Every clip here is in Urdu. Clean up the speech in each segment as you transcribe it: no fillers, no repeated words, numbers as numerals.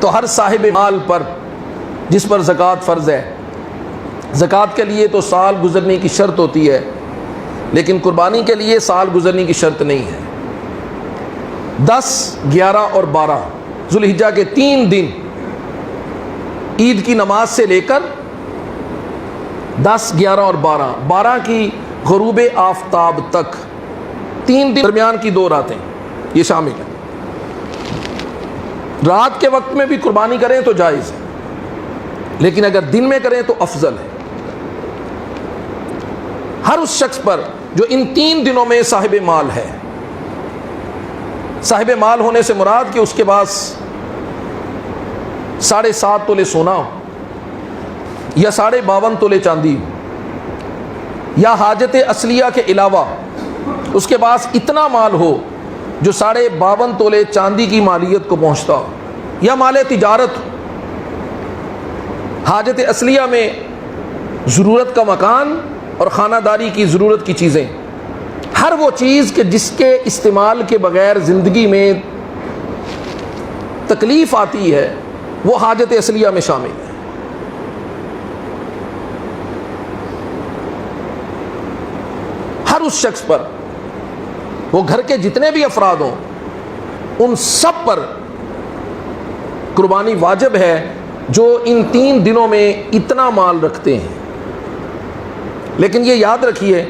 تو ہر صاحب مال پر جس پر زکوٰۃ فرض ہے، زکوٰۃ کے لیے تو سال گزرنے کی شرط ہوتی ہے، لیکن قربانی کے لیے سال گزرنے کی شرط نہیں ہے۔ 10، 11 اور 12 ذوالحجہ کے 3 دن عید کی نماز سے لے کر 10، 11 اور 12 کی غروب آفتاب تک 3 دن درمیان کی 2 راتیں یہ شامل ہیں۔ رات کے وقت میں بھی قربانی کریں تو جائز ہے، لیکن اگر دن میں کریں تو افضل ہے۔ ہر اس شخص پر جو ان 3 دنوں میں صاحب مال ہے، صاحب مال ہونے سے مراد کہ اس کے پاس 7.5 تولے سونا ہو، یا 52.5 تولے چاندی ہو، یا حاجت اصلیہ کے علاوہ اس کے پاس اتنا مال ہو جو 52.5 تولے چاندی کی مالیت کو پہنچتا ہو، یا مال تجارت ہو۔ حاجت اصلیہ میں ضرورت کا مکان اور خانہ داری کی ضرورت کی چیزیں، ہر وہ چیز کہ جس کے استعمال کے بغیر زندگی میں تکلیف آتی ہے وہ حاجت اصلیہ میں شامل ہے۔ ہر اس شخص پر، وہ گھر کے جتنے بھی افراد ہوں، ان سب پر قربانی واجب ہے جو ان 3 دنوں میں اتنا مال رکھتے ہیں۔ لیکن یہ یاد رکھیے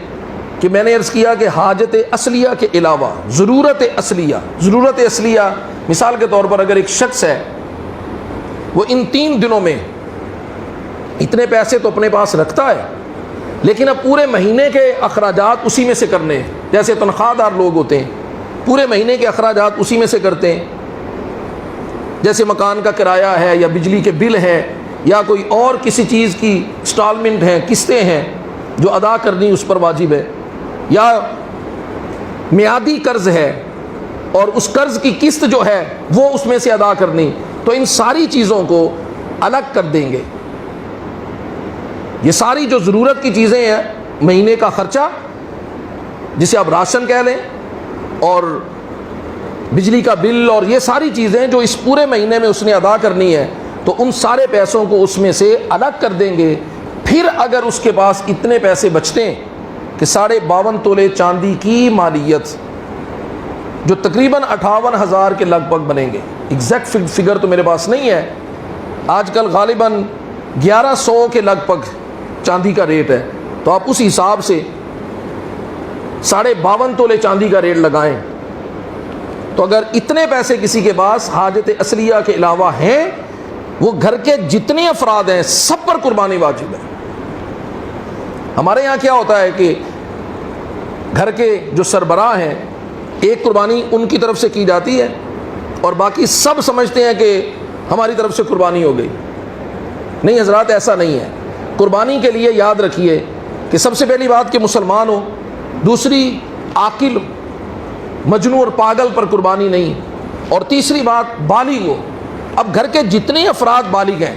کہ میں نے عرض کیا کہ حاجت اصلیہ کے علاوہ ضرورت اصلیہ مثال کے طور پر اگر ایک شخص ہے وہ ان 3 دنوں میں اتنے پیسے تو اپنے پاس رکھتا ہے، لیکن اب پورے مہینے کے اخراجات اسی میں سے کرنے ہیں، جیسے تنخواہ دار لوگ ہوتے ہیں پورے مہینے کے اخراجات اسی میں سے کرتے ہیں، جیسے مکان کا کرایہ ہے یا بجلی کے بل ہے یا کوئی اور کسی چیز کی انسٹالمنٹ ہیں، قسطیں ہیں جو ادا کرنی اس پر واجب ہے، یا میعادی قرض ہے اور اس قرض کی قسط جو ہے وہ اس میں سے ادا کرنی، تو ان ساری چیزوں کو الگ کر دیں گے۔ یہ ساری جو ضرورت کی چیزیں ہیں، مہینے کا خرچہ جسے آپ راشن کہہ لیں، اور بجلی کا بل اور یہ ساری چیزیں جو اس پورے مہینے میں اس نے ادا کرنی ہے، تو ان سارے پیسوں کو اس میں سے الگ کر دیں گے۔ پھر اگر اس کے پاس اتنے پیسے بچتے ہیں کہ 52.5 تولے چاندی کی مالیت، جو تقریباً 58,000 کے لگ بھگ بنیں گے، ایگزیکٹ فگر تو میرے پاس نہیں ہے، آج کل غالباً 1100 کے لگ بھگ چاندی کا ریٹ ہے، تو آپ اس حساب سے 52.5 تولے چاندی کا ریٹ لگائیں، تو اگر اتنے پیسے کسی کے پاس حاجت اصلیہ کے علاوہ ہیں، وہ گھر کے جتنے افراد ہیں سب پر قربانی واجب ہے۔ ہمارے یہاں کیا ہوتا ہے کہ گھر کے جو سربراہ ہیں، ایک قربانی ان کی طرف سے کی جاتی ہے اور باقی سب سمجھتے ہیں کہ ہماری طرف سے قربانی ہو گئی۔ نہیں حضرات، ایسا نہیں ہے۔ قربانی کے لیے یاد رکھیے کہ سب سے پہلی بات کہ مسلمان ہو، دوسری عاقل مجنون اور پاگل پر قربانی نہیں، اور تیسری بات بالغ ہو۔ اب گھر کے جتنے افراد بالغ ہیں،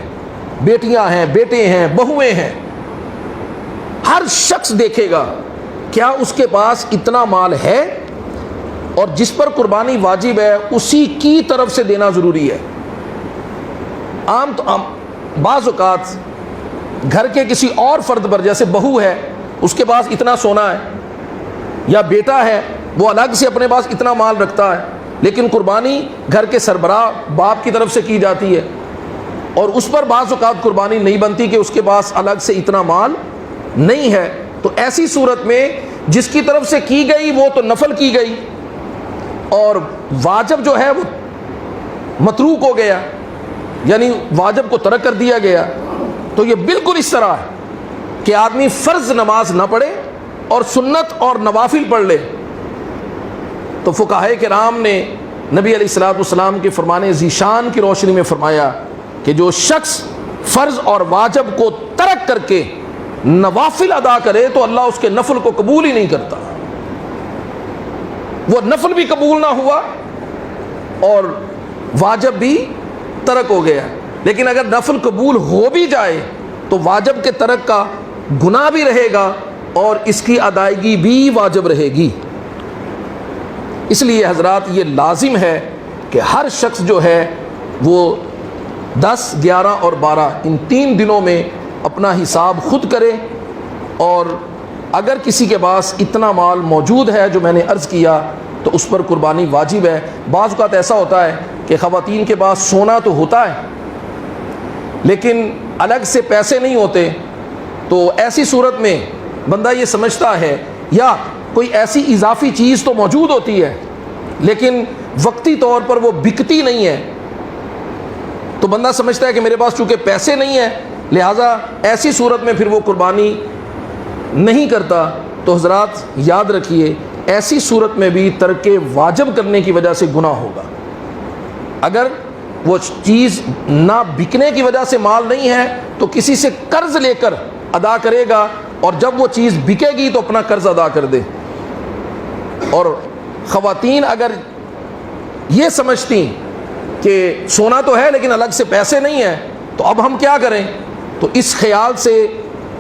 بیٹیاں ہیں، بیٹے ہیں، بہویں ہیں، ہر شخص دیکھے گا کیا اس کے پاس اتنا مال ہے، اور جس پر قربانی واجب ہے اسی کی طرف سے دینا ضروری ہے۔ بعض اوقات گھر کے کسی اور فرد پر، جیسے بہو ہے اس کے پاس اتنا سونا ہے، یا بیٹا ہے وہ الگ سے اپنے پاس اتنا مال رکھتا ہے، لیکن قربانی گھر کے سربراہ باپ کی طرف سے کی جاتی ہے، اور اس پر بعض اوقات قربانی نہیں بنتی کہ اس کے پاس الگ سے اتنا مال نہیں ہے۔ تو ایسی صورت میں جس کی طرف سے کی گئی وہ تو نفل کی گئی، اور واجب جو ہے وہ متروک ہو گیا، یعنی واجب کو ترک کر دیا گیا۔ تو یہ بالکل اس طرح ہے کہ آدمی فرض نماز نہ پڑھے اور سنت اور نوافل پڑھ لے۔ تو فقہائے کرام نے نبی علیہ الصلوۃ والسلام کے فرمان ذیشان کی روشنی میں فرمایا کہ جو شخص فرض اور واجب کو ترک کر کے نوافل ادا کرے تو اللہ اس کے نفل کو قبول ہی نہیں کرتا۔ وہ نفل بھی قبول نہ ہوا اور واجب بھی ترک ہو گیا۔ لیکن اگر نفل قبول ہو بھی جائے تو واجب کے ترک کا گناہ بھی رہے گا اور اس کی ادائیگی بھی واجب رہے گی۔ اس لیے حضرات یہ لازم ہے کہ ہر شخص جو ہے وہ 10, 11 اور 12 ان 3 دنوں میں اپنا حساب خود کرے. اور اگر کسی کے پاس اتنا مال موجود ہے جو میں نے عرض کیا تو اس پر قربانی واجب ہے. بعض اوقات ایسا ہوتا ہے کہ خواتین کے پاس سونا تو ہوتا ہے لیکن الگ سے پیسے نہیں ہوتے, تو ایسی صورت میں بندہ یہ سمجھتا ہے, یا کوئی ایسی اضافی چیز تو موجود ہوتی ہے لیکن وقتی طور پر وہ بکتی نہیں ہے, تو بندہ سمجھتا ہے کہ میرے پاس چونکہ پیسے نہیں ہیں لہٰذا ایسی صورت میں پھر وہ قربانی نہیں کرتا. تو حضرات یاد رکھیے ایسی صورت میں بھی ترک واجب کرنے کی وجہ سے گناہ ہوگا. اگر وہ چیز نہ بکنے کی وجہ سے مال نہیں ہے تو کسی سے قرض لے کر ادا کرے گا, اور جب وہ چیز بکے گی تو اپنا قرض ادا کر دے. اور خواتین اگر یہ سمجھتی کہ سونا تو ہے لیکن الگ سے پیسے نہیں ہیں تو اب ہم کیا کریں, تو اس خیال سے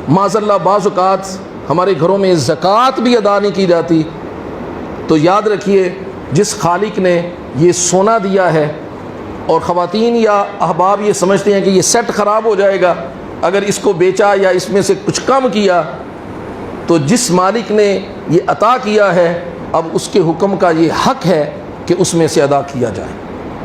معاذ اللہ بعض اوقات ہمارے گھروں میں زکوٰۃ بھی ادا نہیں کی جاتی. تو یاد رکھیے جس خالق نے یہ سونا دیا ہے, اور خواتین یا احباب یہ سمجھتے ہیں کہ یہ سیٹ خراب ہو جائے گا اگر اس کو بیچا یا اس میں سے کچھ کم کیا, تو جس مالک نے یہ عطا کیا ہے اب اس کے حکم کا یہ حق ہے کہ اس میں سے ادا کیا جائے.